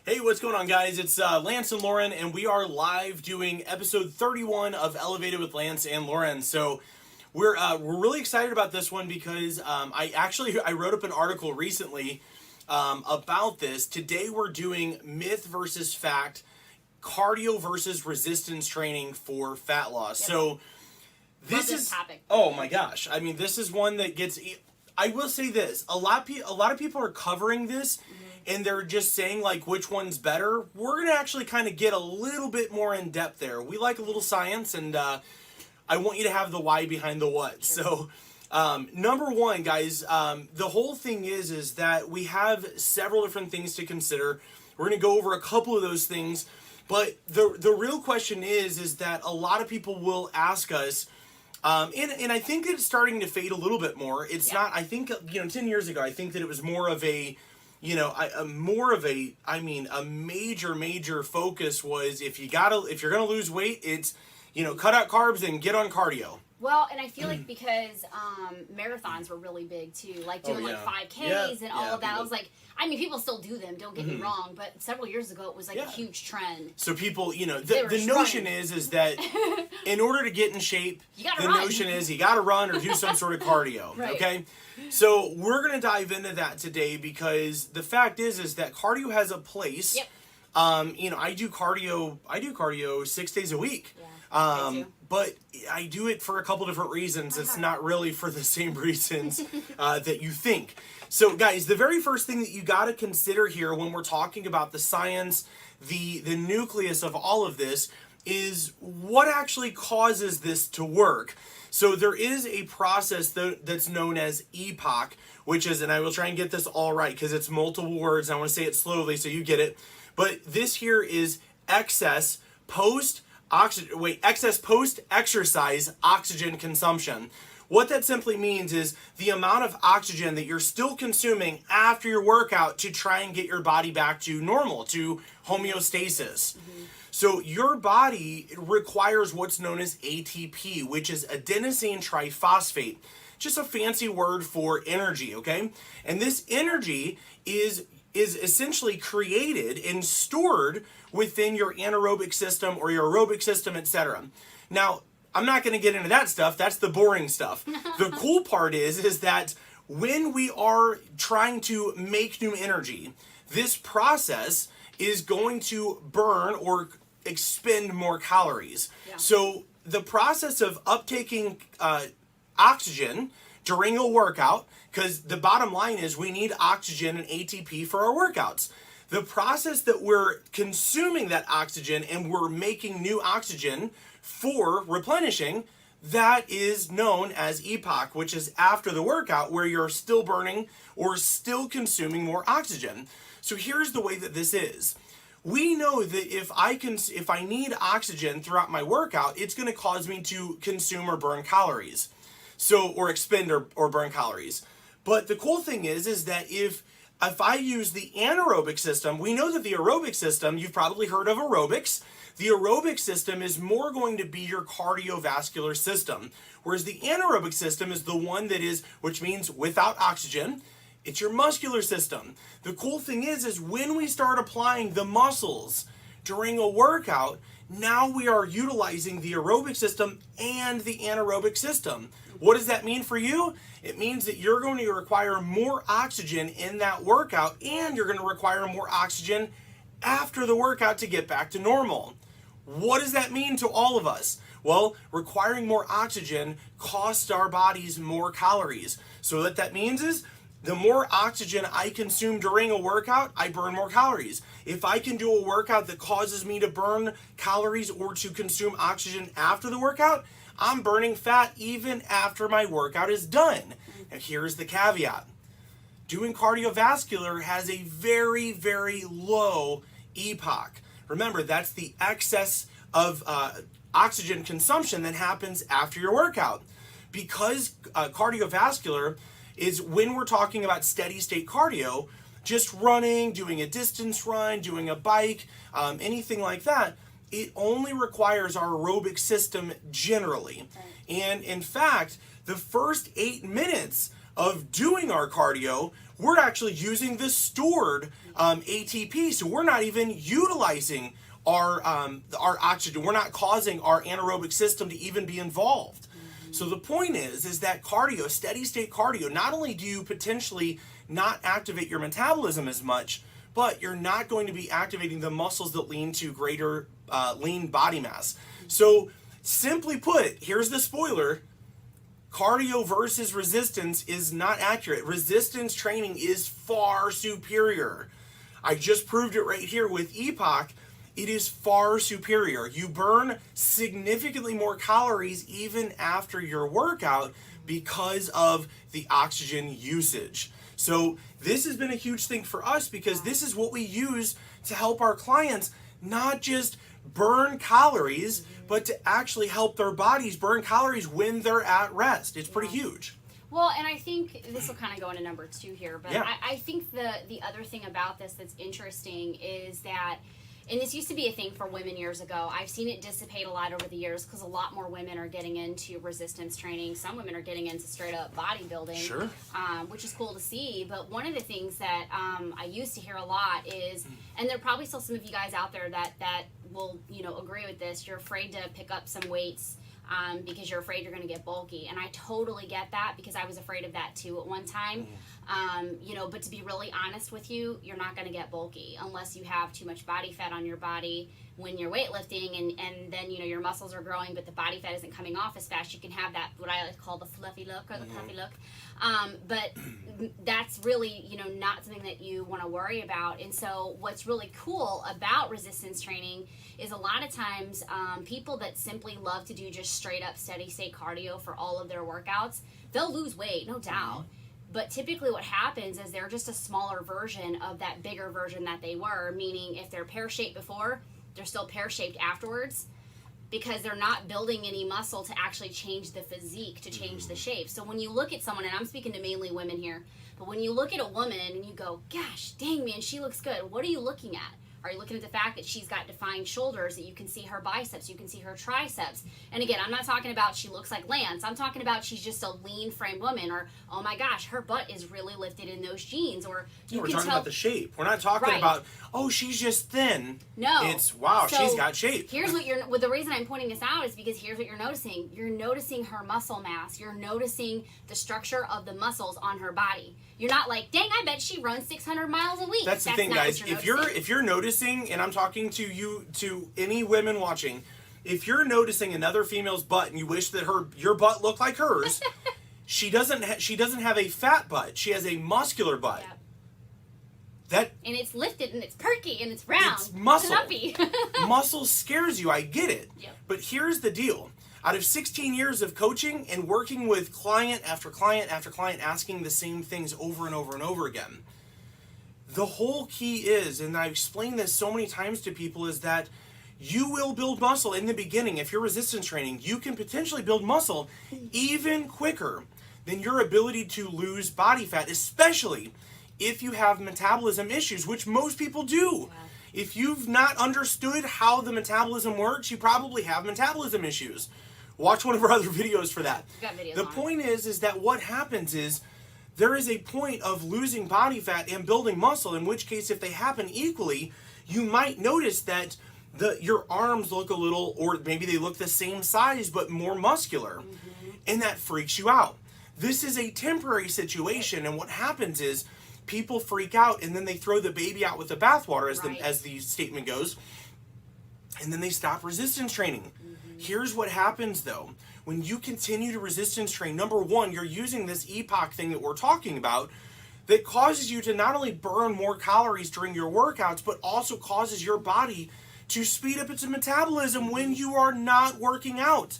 Hey, what's going on, guys? It's Lance and Lauren, and we are live doing episode 31 of Elevated with Lance and Lauren. So we're really excited about this one because I wrote up an article recently about this. Today we're doing myth versus fact, cardio versus resistance training for fat loss. Yep. So this Love is topic. Oh my gosh! I mean, this is one that gets. I will say this: a lot of people are covering this. And they're just saying like which one's better. We're gonna actually kind of get a little bit more in depth there. We like a little science, and I want you to have the why behind the what. Sure. So, number one, guys, the whole thing is that we have several different things to consider. We're gonna go over a couple of those things, but the real question is that a lot of people will ask us. And I think it's starting to fade a little bit more. It's not. I think 10 years ago, I think that it was more of a a major focus was if you're gonna lose weight, it's cut out carbs and get on cardio. Well, and I feel like because marathons were really big too, like doing like 5Ks and all of that. I was like, I mean, people still do them, don't get me wrong, but several years ago it was like a huge trend. So people, the notion is that in order to get in shape, the notion is you gotta run or do some sort of cardio. Right. Okay? So we're gonna dive into that today because the fact is that cardio has a place. Yep. I do cardio 6 days a week. Yeah, but I do it for a couple different reasons. It's not really for the same reasons that you think. So guys, the very first thing that you got to consider here when we're talking about the science, the nucleus of all of this is what actually causes this to work. So there is a process that's known as EPOC, which is, and I will try and get this all right because it's multiple words. I want to say it slowly so you get it. But this here is excess post-exercise oxygen consumption. What that simply means is the amount of oxygen that you're still consuming after your workout to try and get your body back to normal, to homeostasis. So your body requires what's known as ATP, which is adenosine triphosphate. Just a fancy word for energy, okay? And this energy is essentially created and stored within your anaerobic system or your aerobic system, etc. Now, I'm not going to get into that stuff. That's the boring stuff. The cool part is that when we are trying to make new energy, this process is going to burn or expend more calories. Yeah. So the process of uptaking oxygen during a workout, because the bottom line is we need oxygen and ATP for our workouts. The process that we're consuming that oxygen and we're making new oxygen for replenishing, that is known as EPOC, which is after the workout where you're still burning or still consuming more oxygen. So here's the way that this is. We know that if I need oxygen throughout my workout, it's going to cause me to consume or burn calories. Or expend or burn calories. But the cool thing is that if I use the anaerobic system, we know that the aerobic system, you've probably heard of aerobics. The aerobic system is more going to be your cardiovascular system, whereas the anaerobic system is the one that is, which means without oxygen, it's your muscular system. The cool thing is when we start applying the muscles during a workout, now we are utilizing the aerobic system and the anaerobic system. What does that mean for you? It means that you're going to require more oxygen in that workout, and you're going to require more oxygen after the workout to get back to normal. What does that mean to all of us? Well, requiring more oxygen costs our bodies more calories. So what that means is the more oxygen I consume during a workout, I burn more calories. If I can do a workout that causes me to burn calories or to consume oxygen after the workout, I'm burning fat even after my workout is done. Now here's the caveat. Doing cardiovascular has a very, very low EPOC. Remember, that's the excess of oxygen consumption that happens after your workout. Because cardiovascular is when we're talking about steady state cardio, just running, doing a distance run, doing a bike, anything like that, it only requires our aerobic system generally. And in fact, the first 8 minutes of doing our cardio, we're actually using the stored ATP. So we're not even utilizing our oxygen. We're not causing our anaerobic system to even be involved. So the point is that cardio, steady state cardio, not only do you potentially not activate your metabolism as much, but you're not going to be activating the muscles that lead to greater lean body mass. So simply put, here's the spoiler: cardio versus resistance is not accurate. Resistance training is far superior. I just proved it right here with EPOC. It is far superior. You burn significantly more calories even after your workout because of the oxygen usage. So this has been a huge thing for us because this is what we use to help our clients not just burn calories, but to actually help their bodies burn calories when they're at rest. It's pretty huge. Well, and I think this will kind of go into number 2 here, but yeah. I think the other thing about this that's interesting is that, and this used to be a thing for women years ago. I've seen it dissipate a lot over the years because a lot more women are getting into resistance training. Some women are getting into straight up bodybuilding, sure. Which is cool to see. But one of the things that I used to hear a lot is, and there are probably still some of you guys out there that will agree with this. You're afraid to pick up some weights because you're afraid you're going to get bulky, and I totally get that because I was afraid of that too at one time. But to be really honest with you, you're not going to get bulky unless you have too much body fat on your body when you're weightlifting, and then your muscles are growing, but the body fat isn't coming off as fast. You can have that, what I like to call the fluffy look or the puffy look, but that's really not something that you want to worry about. And so what's really cool about resistance training is a lot of times people that simply love to do just straight up steady state cardio for all of their workouts, they'll lose weight, no doubt. But typically what happens is they're just a smaller version of that bigger version that they were, meaning if they're pear-shaped before, they're still pear-shaped afterwards because they're not building any muscle to actually change the physique, to change the shape. So when you look at someone, and I'm speaking to mainly women here, but when you look at a woman and you go, gosh, dang man, she looks good, what are you looking at? Are you looking at the fact that she's got defined shoulders, that you can see her biceps, you can see her triceps? And again, I'm not talking about she looks like Lance. I'm talking about she's just a lean framed woman, or, oh my gosh, her butt is really lifted in those jeans. Or we're talking about the shape. We're not talking about, oh, she's just thin. No. It's, wow, she's got shape. Here's what the reason I'm pointing this out is because here's what you're noticing. You're noticing her muscle mass. You're noticing the structure of the muscles on her body. You're not like, dang, I bet she runs 600 miles a week. That's the thing, guys. If you're noticing, and I'm talking to you, to any women watching, if you're noticing another female's butt and you wish that your butt looked like hers, she doesn't have a fat butt. She has a muscular butt. Yeah. And it's lifted and it's perky and it's round. It's muscle. It's Muscle scares you. I get it. Yep. But here's the deal. Out of 16 years of coaching and working with client after client after client, asking the same things over and over and over again, the whole key is, and I've explained this so many times to people, is that you will build muscle in the beginning. If you're resistance training, you can potentially build muscle even quicker than your ability to lose body fat, especially if you have metabolism issues, which most people do. Wow. If you've not understood how the metabolism works, you probably have metabolism issues. Watch one of our other videos for that. The point is that what happens is there is a point of losing body fat and building muscle, in which case if they happen equally, you might notice that your arms look a little, or maybe they look the same size but more muscular, and that freaks you out. This is a temporary situation, and what happens is people freak out and then they throw the baby out with the bathwater, as the statement goes, and then they stop resistance training. Here's what happens though. When you continue to resistance train, number one, you're using this EPOC thing that we're talking about that causes you to not only burn more calories during your workouts, but also causes your body to speed up its metabolism when you are not working out.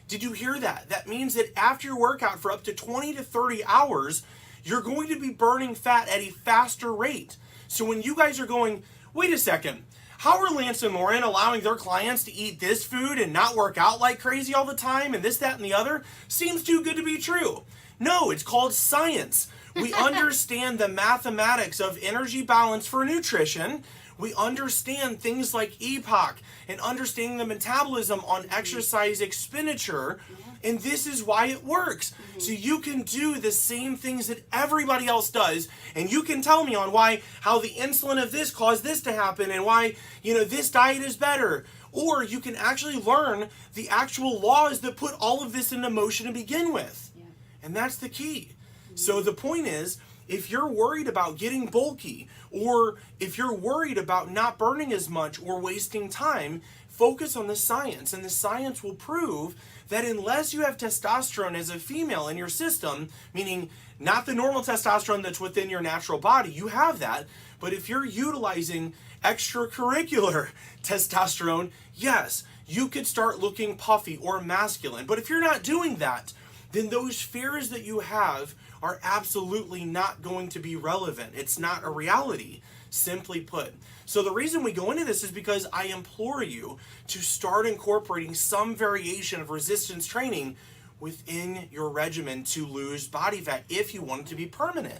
Did you hear that? That means that after your workout for up to 20 to 30 hours, you're going to be burning fat at a faster rate. So when you guys are going, wait a second, how are Lance and Lauren allowing their clients to eat this food and not work out like crazy all the time and this, that, and the other? Seems too good to be true. No, it's called science. We understand the mathematics of energy balance for nutrition. We understand things like EPOC and understanding the metabolism on exercise expenditure. And this is why it works. So you can do the same things that everybody else does. And you can tell me on how the insulin of this caused this to happen and why, this diet is better. Or you can actually learn the actual laws that put all of this into motion to begin with. Yeah. And that's the key. So the point is, if you're worried about getting bulky, or if you're worried about not burning as much or wasting time, focus on the science. And the science will prove that unless you have testosterone as a female in your system, meaning not the normal testosterone that's within your natural body, you have that. But if you're utilizing extracurricular testosterone, yes, you could start looking puffy or masculine. But if you're not doing that, then those fears that you have are absolutely not going to be relevant. It's not a reality, simply put. So the reason we go into this is because I implore you to start incorporating some variation of resistance training within your regimen to lose body fat if you want it to be permanent.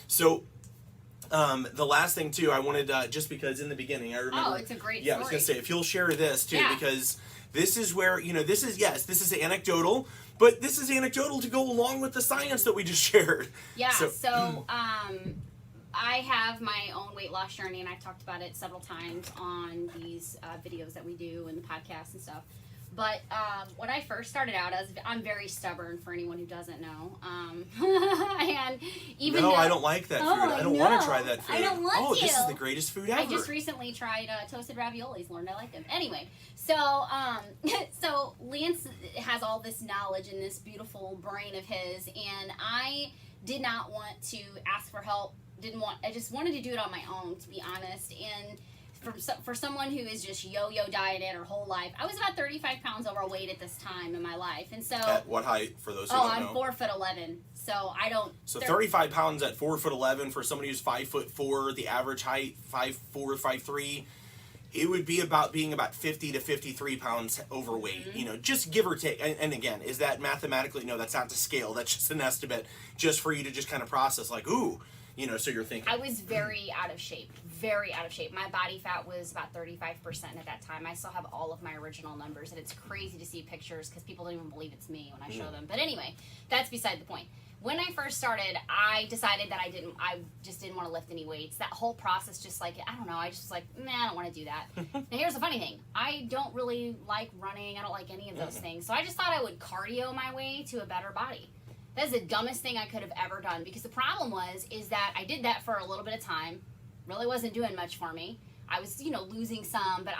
So the last thing too, I wanted just because in the beginning I remember. Oh, it's a great story. Yeah, I was gonna say if you'll share this too, because this is where this is anecdotal, but this is anecdotal to go along with the science that we just shared. Yeah. So I have my own weight loss journey, and I've talked about it several times on these videos that we do and the podcasts and stuff. But when I first started out, I'm very stubborn for anyone who doesn't know. And even though, I don't like that food. I don't want to try that food. I don't want to. This is the greatest food ever. I just recently tried toasted raviolis, learned I like them. Anyway, so so Lance has all this knowledge in this beautiful brain of his, and I did not want to ask for help. I just wanted to do it on my own, to be honest. And for someone who is just yo-yo dieted her whole life, I was about 35 pounds overweight at this time in my life, and so. At what height, for those who don't know? I'm 4'11", so I don't. So 35 pounds at 4'11" for somebody who's 5'4", the average height 5'4", 5'3", it would be about being about 50 to 53 pounds overweight. Mm-hmm. Just give or take. And again, is that mathematically? No, that's not to scale. That's just an estimate, just for you to just kind of process, like, ooh. So you're thinking. I was very out of shape. Very out of shape. My body fat was about 35% at that time. I still have all of my original numbers, and it's crazy to see pictures because people don't even believe it's me when I show them. But anyway, that's beside the point. When I first started, I decided that I just didn't want to lift any weights. That whole process, I just was like, I don't want to do that. Now here's the funny thing. I don't really like running. I don't like any of those things. So I just thought I would cardio my way to a better body. That's the dumbest thing I could have ever done, because the problem is that I did that for a little bit of time. Really wasn't doing much for me. I was, losing some, but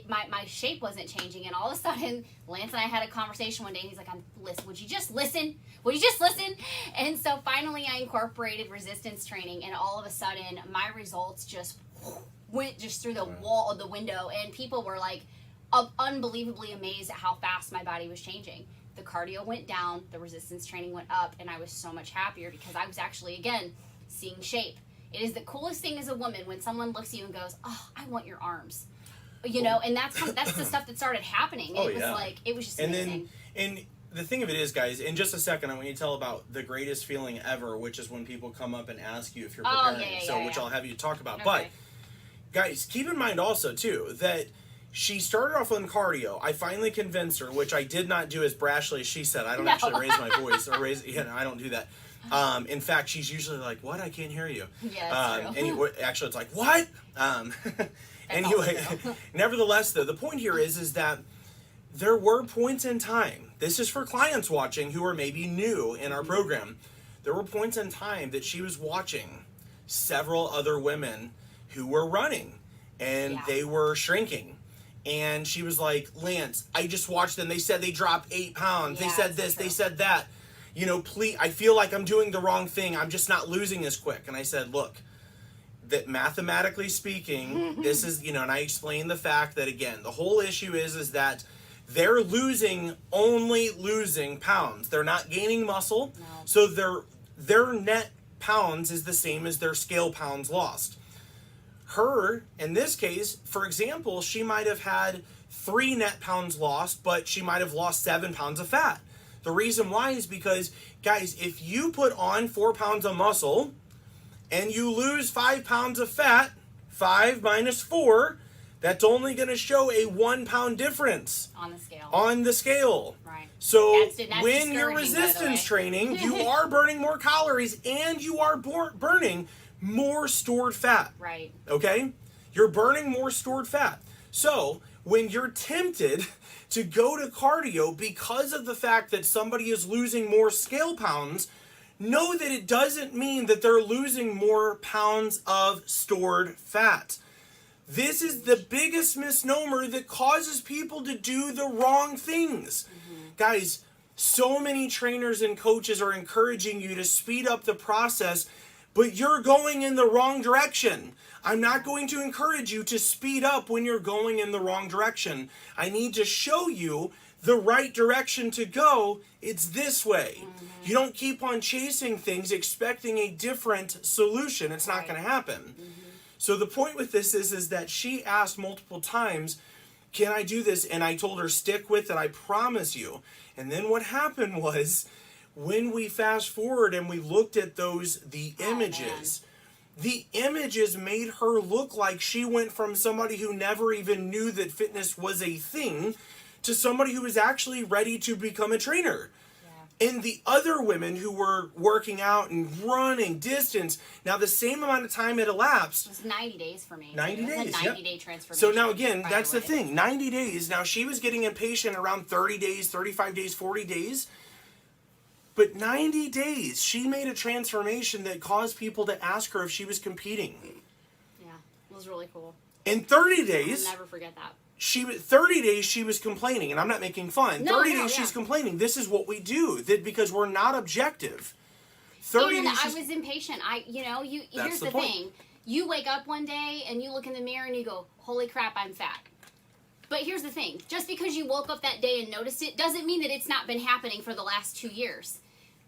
my shape wasn't changing. And all of a sudden, Lance and I had a conversation one day, and he's like, listen, would you just listen? Would you just listen? And so finally I incorporated resistance training, and all of a sudden my results just went just through the wall of the window, and people were like unbelievably amazed at how fast my body was changing. The cardio went down, the resistance training went up, and I was so much happier because I was actually, again, seeing shape. It is the coolest thing as a woman when someone looks at you and goes, "Oh, I want your arms," and that's the stuff that started happening. It was just amazing. And the thing of it is, guys, in just a second, I want you to tell about the greatest feeling ever, which is when people come up and ask you if you're preparing. Which I'll have you talk about. Okay. But guys, keep in mind also too that she started off on cardio. I finally convinced her, which I did not do as brashly as she said. I don't actually raise my voice or I don't do that. In fact, she's usually like, "What? I can't hear you." Yeah, actually, it's like, "What?" Anyway, nevertheless, though, the point here is that there were points in time. This is for clients watching who are maybe new in our program. There were points in time that she was watching several other women who were running, and they were shrinking. And she was like, "Lance, I just watched them. They said they dropped 8 pounds. They said this, they said that. Please, I feel like I'm doing the wrong thing. I'm just not losing as quick." And I said, "Look, that mathematically speaking, this is, and I explained the fact that, again, the whole issue is that they're only losing pounds. They're not gaining muscle. No. So their net pounds is the same as their scale pounds lost. Her, in this case, for example, she might have had 3 net pounds lost, but she might have lost 7 pounds of fat. The reason why is because, guys, if you put on 4 pounds of muscle and you lose 5 pounds of fat, 5 minus 4, that's only going to show a 1 pound difference On the scale. on the scale. Right. So That's when you're discouraging, by the resistance way. training, you are burning more calories and you are burning more stored fat. Right. Okay? You're burning more stored fat. So when you're tempted to go to cardio because of the fact that somebody is losing more scale pounds, know that it doesn't mean that they're losing more pounds of stored fat. This is the biggest misnomer that causes people to do the wrong things. Guys, so many trainers and coaches are encouraging you to speed up the process, but you're going in the wrong direction. I'm not going to encourage you to speed up when you're going in the wrong direction. I need to show you the right direction to go. It's this way. You don't keep on chasing things expecting a different solution. It's not going to happen. So the point with this is that she asked multiple times, can I do this? And I told her, stick with it, I promise you. And then what happened was, when we fast forward and we looked at the images, the images made her look like she went from somebody who never even knew that fitness was a thing to somebody who was actually ready to become a trainer. And the other women who were working out and running distance, now the same amount of time had elapsed. It was 90 days for me. 90 It was days, a yep. 90-day transformation. So now again, by that's the way. thing. 90 days. Now she was getting impatient around 30 days, 35 days, 40 days. But 90 days, she made a transformation that caused people to ask her if she was competing. Yeah, it was really cool. In 30 I'll days, never forget that. 30 days she was complaining, and I'm not making fun. No, 30 no, days yeah. she's complaining. This is what we do, because we're not objective. 30 And days I she's- was impatient. That's Here's the the point. thing. You wake up one day and you look in the mirror and you go, holy crap, I'm fat. But here's the thing. Just because you woke up that day and noticed it doesn't mean that it's not been happening for the last 2 years.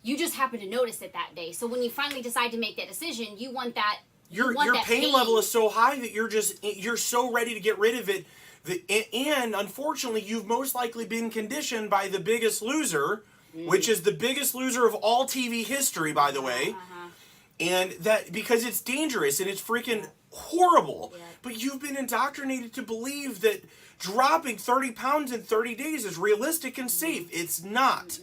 You just happen to notice it that day. So when you finally decide to make that decision, you want that. Your pain level is so high that you're so ready to get rid of it. And unfortunately, you've most likely been conditioned by The Biggest Loser, which is the biggest loser of all TV history, by the way. And that because it's dangerous and it's freaking horrible. Yeah. But you've been indoctrinated to believe that dropping 30 pounds in 30 days is realistic and safe. It's not.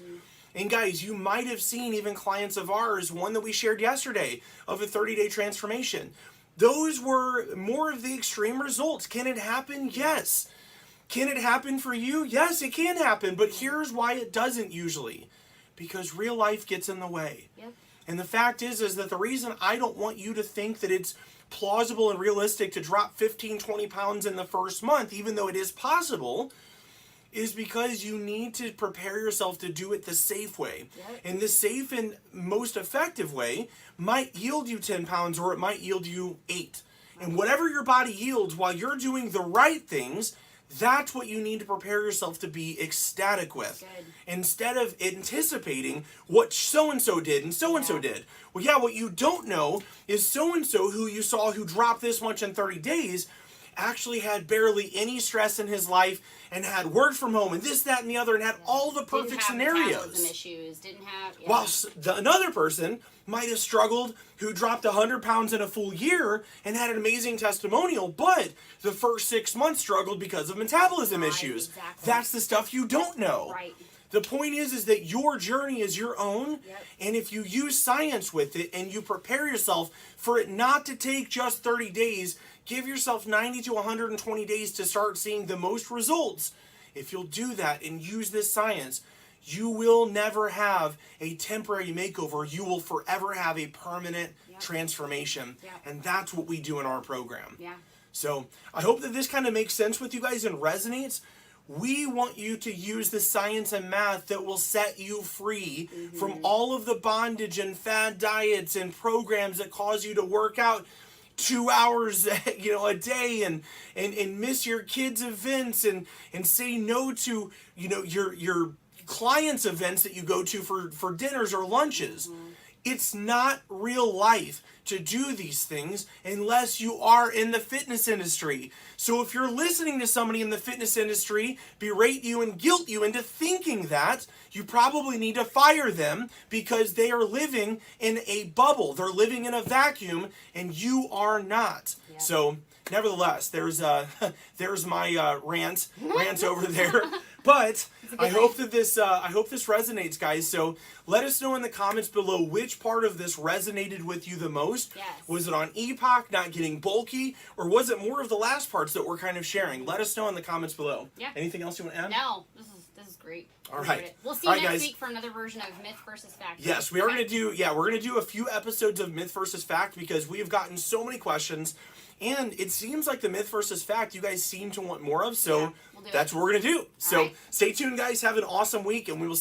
And guys, you might have seen even clients of ours, one that we shared yesterday, of a 30-day transformation. Those were more of the extreme results. Can it happen? Yes. Can it happen for you? Yes, it can happen. But here's why it doesn't usually. Because real life gets in the way. Yep. And the fact is that the reason I don't want you to think that it's plausible and realistic to drop 15, 20 pounds in the first month, even though it is possible, is because you need to prepare yourself to do it the safe way. Yep. And the safe and most effective way might yield you 10 pounds or it might yield you 8. And whatever your body yields while you're doing the right things, that's what you need to prepare yourself to be ecstatic with. Good. Instead of anticipating what so-and-so did and so-and-so did. Well, yeah, what you don't know is so-and-so who you saw who dropped this much in 30 days actually had barely any stress in his life and had work from home and this, that, and the other and had all the perfect Didn't have metabolism scenarios. issues. Didn't have. Yeah. While another person might have struggled who dropped 100 pounds in a full year and had an amazing testimonial, but the first 6 months struggled because of metabolism Right, issues. exactly. That's the stuff you don't know. Right. The point is that your journey is your own, Yep. and if you use science with it and you prepare yourself for it not to take just 30 days, give yourself 90 to 120 days to start seeing the most results. If you'll do that and use this science, you will never have a temporary makeover. You will forever have a permanent Yep. transformation. Yep. And that's what we do in our program. Yeah. So I hope that this kind of makes sense with you guys and resonates. We want you to use the science and math that will set you free from all of the bondage and fad diets and programs that cause you to work out 2 hours a day and miss your kids' events and say no to your clients' events that you go to for dinners or lunches. It's not real life to do these things unless you are in the fitness industry. So if you're listening to somebody in the fitness industry berate you and guilt you into thinking that, you probably need to fire them because they are living in a bubble. They're living in a vacuum and you are not. Yeah. So nevertheless, there's my rant over there. But I hope that this resonates, guys. So let us know in the comments below which part of this resonated with you the most. Yes. Was it on EPOC not getting bulky, or was it more of the last parts that we're kind of sharing? Let us know in the comments below. Yeah. Anything else you want to add? No, this is great. All Enjoyed right. it. We'll see All you right, next guys. week for another version of Myth versus Fact. Yes, we are Okay. we're gonna do a few episodes of Myth versus Fact because we have gotten so many questions, and it seems like the Myth versus Fact you guys seem to want more of. So Yeah, we'll do that's it. what we're gonna do. So right. stay tuned, guys. Have an awesome week, and we will see